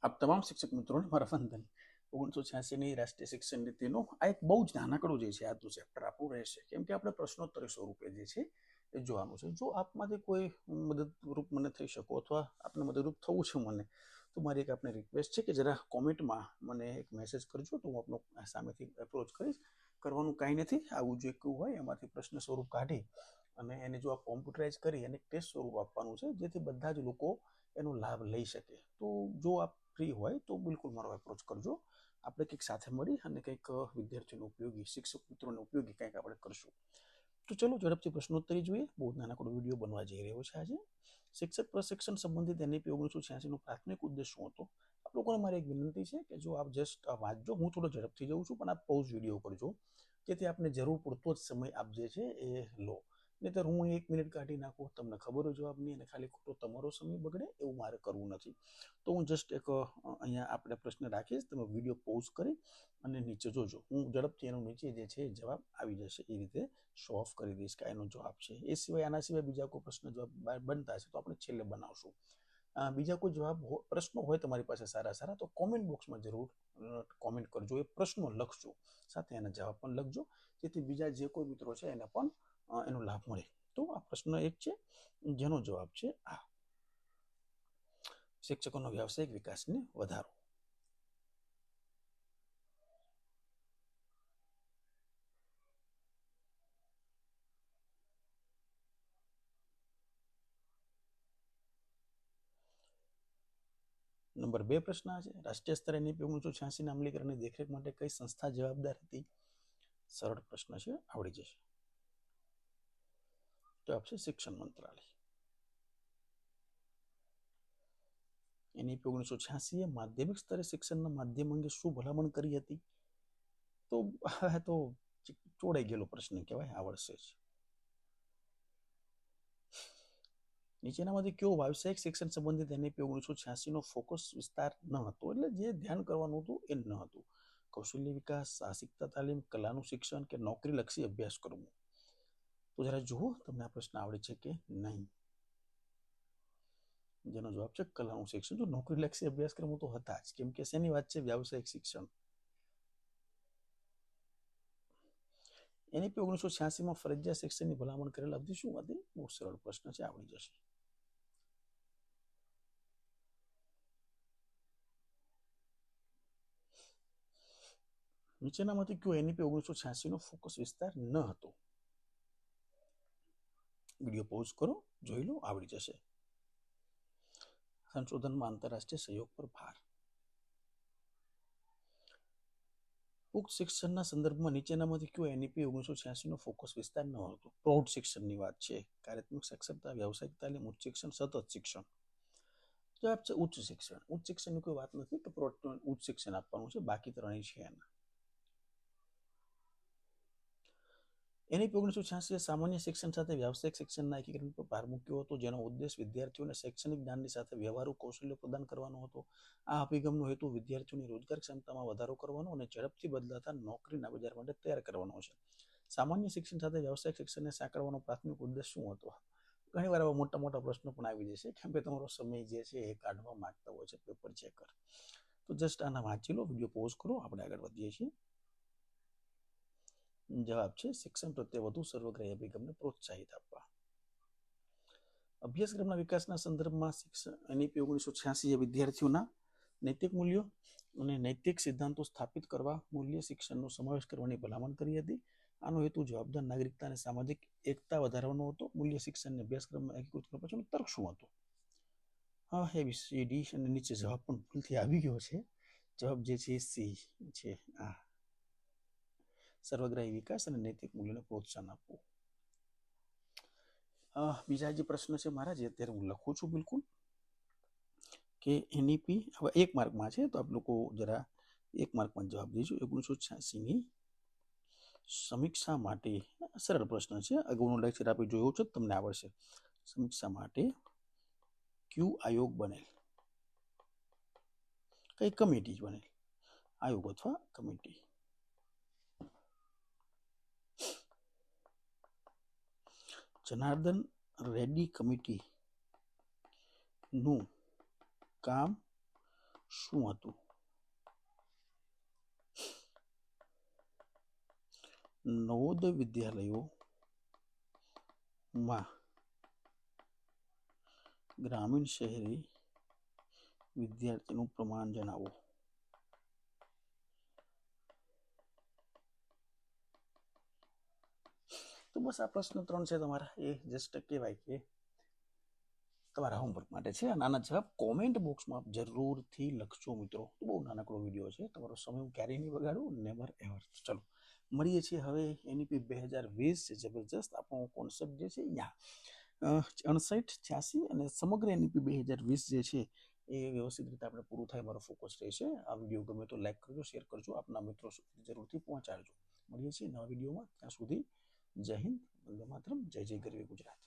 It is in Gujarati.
આપ તમામ શિક્ષક મિત્રોને મારા વંદન. 1986ની રાષ્ટ્રીય શિક્ષણ નીતિનો આ એક બહુ જ નાનકડું જે છે આજનું ચેપ્ટર આપણું રહેશે, કેમ કે આપણે પ્રશ્નોત્તરી સ્વરૂપે જે છે એ જોવાનું છે. જો આપમાંથી કોઈ મદદરૂપ મને થઈ શકો અથવા આપને મદદરૂપ થવું છે મને, તો મારી એક આપને રિક્વેસ્ટ છે કે જરા કોમેન્ટમાં મને એક મેસેજ કરજો, તો હું આપનો સામેથી એપ્રોચ કરીશ. કરવાનું કાંઈ નથી, આવું જે કહ્યું હોય એમાંથી પ્રશ્ન સ્વરૂપ કાઢી અને એને જો આ કોમ્પ્યુટરાઇઝ કરી અને ટેસ્ટ સ્વરૂપ આપવાનું છે, જેથી બધા જ લોકો એનો લાભ લઈ શકે. તો જો આપ ફ્રી હોય તો બિલકુલ મારો એપ્રોચ કરજો. આપણે કંઈક સાથે મળી અને કંઈક વિદ્યાર્થીઓને ઉપયોગી, શિક્ષક મિત્રોને ઉપયોગી કંઈક આપણે કરશું. તો ચલો ઝડપથી પ્રશ્નોત્તરી જોઈએ. બહુ નાનકડો વિડીયો બનવા જઈ રહ્યો છે આજે. શિક્ષક પ્રશિક્ષણ સંબંધિત NEP 1986 નો પ્રાથમિક ઉદ્દેશ શું હતો? આપ લોકોને મારી એક વિનંતી છે કે જો આપ જસ્ટ વાંચજો, હું થોડો ઝડપથી જઉં છું, પણ આપ પૌઝ વિડીયો કરજો, જેથી આપને જરૂર પૂરતો જ સમય આપ જે છે એ લો. નહીંતર હું 1 મિનિટ કાઢી નાખું, તમને ખબર હોય જવાબ નહીં, અને ખાલી ખોટો તમારો સમય બગડે, એવું મારે કરવું નથી. તો હું જસ્ટ એક અહીંયા આપણે પ્રશ્ન રાખીશ, તમે વિડીયો પોઝ કરી અને નીચે જોજો. હું ઝડપથી એનો નીચે જે છે જવાબ આવી જશે એ રીતે શો ઓફ કરી દઈશ કે એનો જવાબ છે. એ સિવાય આના સિવાય બીજા કોઈ પ્રશ્ન જવાબ બનતા હશે તો આપણે છેલ્લે બનાવશું. બીજા કોઈ જવાબ પ્રશ્નો હોય તમારી પાસે સારા સારા, તો કોમેન્ટ બોક્સમાં જરૂર કોમેન્ટ કરજો, એ પ્રશ્નો લખજો, સાથે એના જવાબ પણ લખજો, જેથી બીજા જે કોઈ મિત્રો છે એને પણ એનો લાભ મળે. તો આ પ્રશ્ન એક છે, જેનો જવાબ છે આ: શિક્ષકોનો વ્યાવસાયિક વિકાસને વધારો. નંબર 2 પ્રશ્ન આ છે: રાષ્ટ્રીય સ્તરે NEP 1986 ના અમલીકરણની દેખરેખ માટે કઈ સંસ્થા જવાબદાર હતી? સરળ પ્રશ્ન છે, આવડી જશે. જવાબ છે શિક્ષણ મંત્રાલય. NEP 1986 એ માધ્યમિક સ્તરે શિક્ષણના માધ્યમ અંગે શું ભલામણ કરી હતી? તો આ તો ચોડાઈ ગયેલો પ્રશ્ન કહેવાય, આવડશે જ. નીચેનામાંથી કયો વ્યવસાયિક શિક્ષણ સંબંધિત NEP 1986 નો ફોકસ વિસ્તાર ન હતો? એટલે જે ધ્યાન કરવાનું હતું એ ન હતું. કૌશલ્ય વિકાસ, સાહસિકતા તાલીમ, કલાનું શિક્ષણ કે નોકરીલક્ષી અભ્યાસક્રમો? તો જરા જુઓ તમને આ પ્રશ્ન આવડે છે કે નહીં. જેનો જવાબ છે કલાનું શિક્ષણ. જો નોકરીલક્ષી અભ્યાસક્રમો તો હતા જ, કેમ કે શેની વાત છે? વ્યાવસાયિક શિક્ષણ. NEP 1986 માં ફરજિયાત શિક્ષણની ભલામણ કરેલ અવધિ શું હતી? બહુ સરળ પ્રશ્ન છે, આવડી જશે. નીચેનામાંથી કયો NEP 1986 નો ફોકસ વિસ્તાર ન હતો? વિડીયો પોઝ કરો, જોઈ લો, આવડી જશે. સંશોધનમાં આંતરરાષ્ટ્રીય સહયોગ પર ભાર. પુખ્ત શિક્ષણના સંદર્ભમાં નીચેનામાંથી કયો NEP 1986 નો ફોકસ વિસ્તાર ન હતો? પ્રૌઢ શિક્ષણની વાત છે. કાર્યાત્મક સાક્ષરતા, વ્યાવસાયિક તાલીમ, ઉચ્ચ શિક્ષણ, સતત શિક્ષણ. જવાબ છે ઉચ્ચ શિક્ષણ. ઉચ્ચ શિક્ષણની કોઈ વાત નથી કે ઉચ્ચ શિક્ષણ આપવાનું છે, બાકી ત્રણેય છે એના. NEP 1986 સામાન્ય શિક્ષણ સાથે વ્યાવસાયિક શિક્ષણના એકીકરણ પર ભાર મૂક્યો હતો, જેનો ઉદ્દેશ વિદ્યાર્થીઓને શૈક્ષણિક જ્ઞાનની સાથે વ્યવહારુ કૌશલ્ય પ્રદાન કરવાનો હતો. આ અભિગમનો હેતુ વિદ્યાર્થીઓની રોજગાર ક્ષમતામાં વધારો કરવાનો અને ઝડપથી બદલાતા નોકરીના બજાર માટે તૈયાર કરવાનો છે. સામાન્ય શિક્ષણ સાથે વ્યાવસાયિક શિક્ષણને સાંકળવાનો પ્રાથમિક ઉદ્દેશ શું હતો? ઘણી વાર મોટા મોટા પ્રશ્નો પણ આવી જશે, કેમ કે તમારો સમય જે છે એ કાઢવા માંગતા હોય છે પેપર ચેકર. તો જસ્ટ આના વાંચી લો, વિડીયો પોઝ કરો, આપણે આગળ વધીએ છીએ. જવાબ છે શિક્ષણ પ્રત્યે વધુ સર્વગ્રાહી અભિગમને પ્રોત્સાહિત આપવા. અભ્યાસક્રમના વિકાસના સંદર્ભમાં NEP 1986 એ વિદ્યાર્થીઓના નૈતિક મૂલ્યો અને નૈતિક સિદ્ધાંતો સ્થાપિત કરવા મૂલ્ય શિક્ષણનો સમાવેશ કરવાની ભલામણ કરી હતી. આનો હેતુ જવાબદાર નાગરિકતા અને સામાજિક એકતા વધારવાનો હતો. મૂલ્ય શિક્ષણને અભ્યાસક્રમમાં એકીકૃત કરવા પાછળનો તર્ક શું હતો? હા, ABCD અને નીચે જવાબ પણ ભૂલથી આવી ગયો છે. જવાબ જે છે સી છે, આ સર્વગ્રાહી વિકાસ અને નૈતિક મૂલ્યોને પ્રોત્સાહન આપવું. બીજા જે પ્રશ્ન છે મારા, જે અત્યારે હું લખું છું બિલકુલ, કે NEP હવે 1 માર્કમાં છે, તો આપ લોકો જરા 1 માર્કમાં જવાબ દેજો. 1986ની સમીક્ષા માટે, સરળ પ્રશ્ન છે, અગાઉનું લેક્ચર આપી જોયું છે, તમને આવડશે. સમીક્ષા માટે ક્યુ આયોગ બનેલ? કઈ કમિટી બનેલ? આયોગ અથવા કમિટી? જનાર્દન રેડ્ડી કમિટી નું કામ શું હતું? નવોદય વિદ્યાલયોમાં ગ્રામીણ શહેરી વિદ્યાર્થીનું પ્રમાણ જણાવો. તો બસ આ પ્રશ્ન 3 છે તમારા. એ જસ્ટ કહેવાય કે તમારા હોમવર્ક માટે છે. નાના જવાબ કોમેન્ટ બોક્સમાં જરૂરથી લખજો મિત્રો. બહુ નાનકડો વિડીયો છે, તમારો સમય હું ક્યારેય નહીં બગાડું, નેવર એવર. ચલો મળીએ છીએ હવે એનઈપી 2020 છે. જબરજસ્ત આપણો કોન્સેપ્ટ જે છે અહીંયા 59, 86 અને સમગ્ર એનઈપી 2020 જે છે એ વ્યવસ્થિત રીતે આપણે પૂરું થાય મારો ફોકસ રહેશે. આ વિડીયો ગમે તો લાઈક કરજો, શેર કરજો, આપના મિત્રો સુધી જરૂરથી પહોંચાડજો. મળીએ છીએ નવા વિડીયોમાં. ત્યાં સુધી જય હિન્દ, વંદે માતરમ, જય જય ગરવી ગુજરાત.